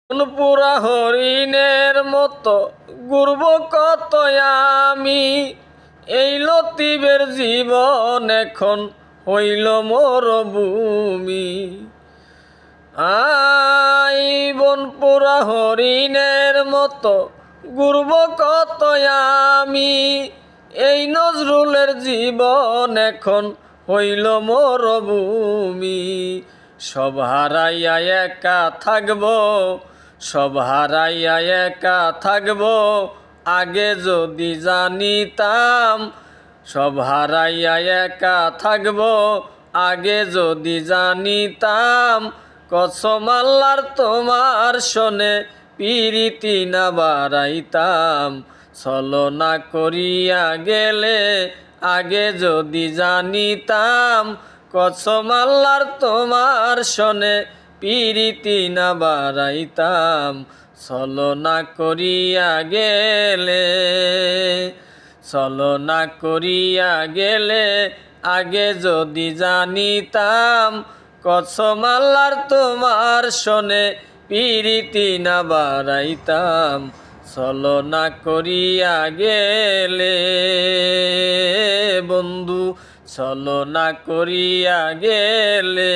পুরা হরিণের মতো ঘুরব কত আমি, এই লতিবের জীবন এখন হইল মরভূমি। বন পুরা হরিণের মতো ঘুরব কত আমি, এই নজরুলের জীবন এখন হইল মরভূমি। সব হারাইয়া একা থাকব, সব হারাইয়া একা থাকব, আগে যদি জানিতাম। সব হারাইয়া একা থাকব, আগে যদি জানিতাম। কসম আল্লাহর তোমার শোনে পিরিতি না বাড়াইতাম। ছলনা করিয়া গেলে আগে যদি জানিতাম। কসম আল্লাহর তোমার শোনে পিরিতি না বাড়াইতাম। ছলনা করিয়া গেলে, ছলনা করিয়া গেলে আগে যদি জানিতাম। কসম আল্লাহর তোমার শোনে পিরিতি না বাড়াইতাম। ছলনা করিয়া গেলে বন্ধু, ছলনা করিয়া গেলে।